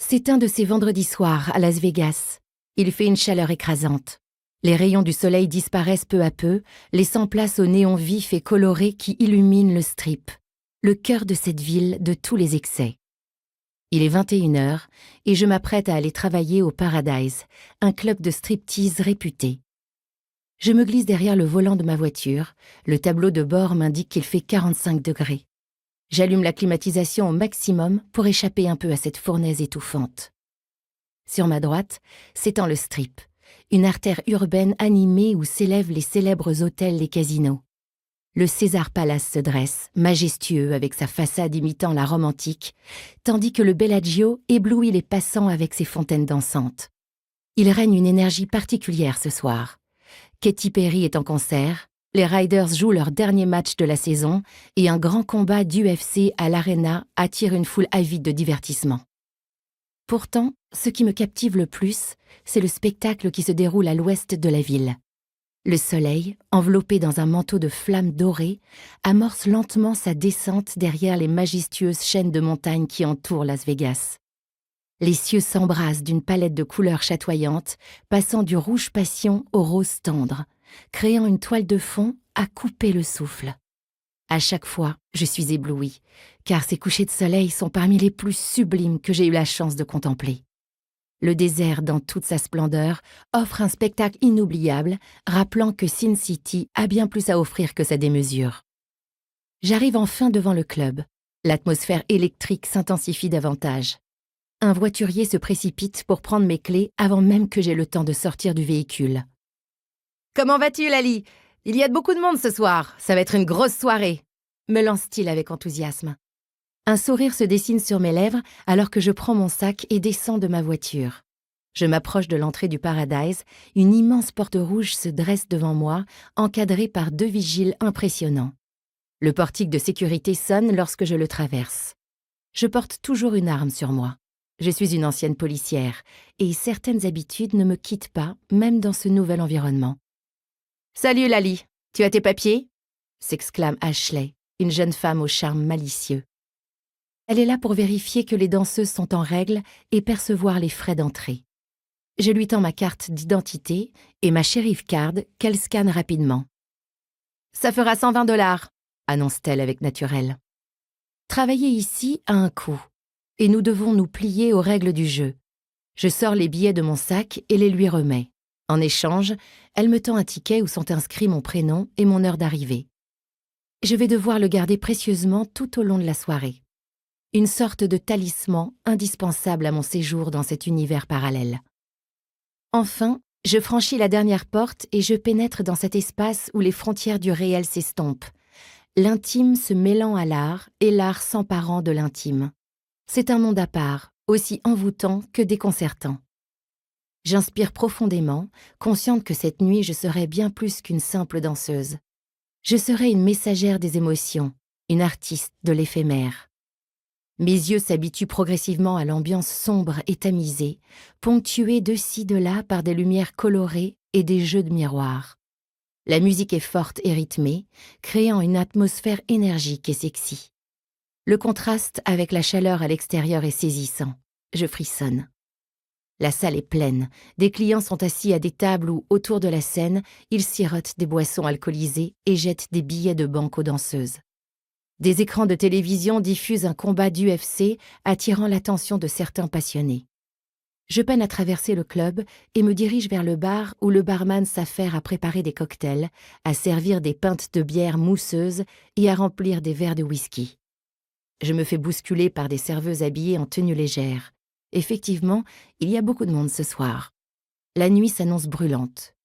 C'est un de ces vendredis soirs à Las Vegas. Il fait une chaleur écrasante. Les rayons du soleil disparaissent peu à peu, laissant place aux néons vifs et colorés qui illuminent le Strip, le cœur de cette ville de tous les excès. Il est 21h et je m'apprête à aller travailler au Paradise, un club de striptease réputé. Je me glisse derrière le volant de ma voiture, le tableau de bord m'indique qu'il fait 45 degrés. J'allume la climatisation au maximum pour échapper un peu à cette fournaise étouffante. Sur ma droite s'étend le Strip, une artère urbaine animée où s'élèvent les célèbres hôtels et casinos. Le Caesars Palace se dresse, majestueux avec sa façade imitant la Rome antique, tandis que le Bellagio éblouit les passants avec ses fontaines dansantes. Il règne une énergie particulière ce soir. Katy Perry est en concert, les Riders jouent leur dernier match de la saison et un grand combat d'UFC à l'Arena attire une foule avide de divertissement. Pourtant, ce qui me captive le plus, c'est le spectacle qui se déroule à l'ouest de la ville. Le soleil, enveloppé dans un manteau de flammes dorées, amorce lentement sa descente derrière les majestueuses chaînes de montagnes qui entourent Las Vegas. Les cieux s'embrasent d'une palette de couleurs chatoyantes, passant du rouge passion au rose tendre, créant une toile de fond à couper le souffle. À chaque fois, je suis éblouie, car ces couchers de soleil sont parmi les plus sublimes que j'ai eu la chance de contempler. Le désert, dans toute sa splendeur, offre un spectacle inoubliable, rappelant que Sin City a bien plus à offrir que sa démesure. J'arrive enfin devant le club. L'atmosphère électrique s'intensifie davantage. Un voiturier se précipite pour prendre mes clés avant même que j'aie le temps de sortir du véhicule. « Comment vas-tu, Lali ? Il y a beaucoup de monde ce soir, ça va être une grosse soirée !» me lance-t-il avec enthousiasme. Un sourire se dessine sur mes lèvres alors que je prends mon sac et descends de ma voiture. Je m'approche de l'entrée du Paradise, une immense porte rouge se dresse devant moi, encadrée par 2 vigiles impressionnants. Le portique de sécurité sonne lorsque je le traverse. Je porte toujours une arme sur moi. Je suis une ancienne policière, et certaines habitudes ne me quittent pas, même dans ce nouvel environnement. « Salut Lali, tu as tes papiers ?» s'exclame Ashley, une jeune femme au charme malicieux. Elle est là pour vérifier que les danseuses sont en règle et percevoir les frais d'entrée. Je lui tends ma carte d'identité et ma sheriff card qu'elle scanne rapidement. « Ça fera 120 $, annonce-t-elle avec naturel. Travailler ici a un coût, et nous devons nous plier aux règles du jeu. Je sors les billets de mon sac et les lui remets. En échange, elle me tend un ticket où sont inscrits mon prénom et mon heure d'arrivée. Je vais devoir le garder précieusement tout au long de la soirée. Une sorte de talisman indispensable à mon séjour dans cet univers parallèle. Enfin, je franchis la dernière porte et je pénètre dans cet espace où les frontières du réel s'estompent, l'intime se mêlant à l'art et l'art s'emparant de l'intime. C'est un monde à part, aussi envoûtant que déconcertant. J'inspire profondément, consciente que cette nuit je serai bien plus qu'une simple danseuse. Je serai une messagère des émotions, une artiste de l'éphémère. Mes yeux s'habituent progressivement à l'ambiance sombre et tamisée, ponctuée de ci de là par des lumières colorées et des jeux de miroirs. La musique est forte et rythmée, créant une atmosphère énergique et sexy. Le contraste avec la chaleur à l'extérieur est saisissant. Je frissonne. La salle est pleine. Des clients sont assis à des tables où, autour de la scène, ils sirotent des boissons alcoolisées et jettent des billets de banque aux danseuses. Des écrans de télévision diffusent un combat d'UFC attirant l'attention de certains passionnés. Je peine à traverser le club et me dirige vers le bar où le barman s'affaire à préparer des cocktails, à servir des pintes de bière mousseuses et à remplir des verres de whisky. Je me fais bousculer par des serveuses habillées en tenue légère. Effectivement, il y a beaucoup de monde ce soir. La nuit s'annonce brûlante.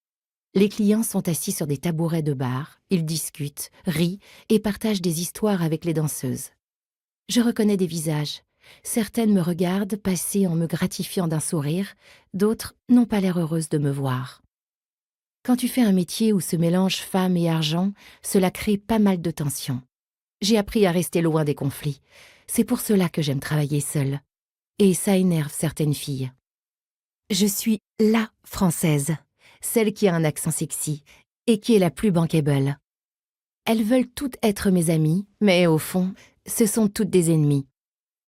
Les clients sont assis sur des tabourets de bar, ils discutent, rient et partagent des histoires avec les danseuses. Je reconnais des visages. Certaines me regardent passer en me gratifiant d'un sourire, d'autres n'ont pas l'air heureuses de me voir. Quand tu fais un métier où se mélangent femmes et argent, cela crée pas mal de tensions. J'ai appris à rester loin des conflits. C'est pour cela que j'aime travailler seule. Et ça énerve certaines filles. Je suis la Française, celle qui a un accent sexy et qui est la plus bankable. Elles veulent toutes être mes amies, mais au fond, ce sont toutes des ennemies.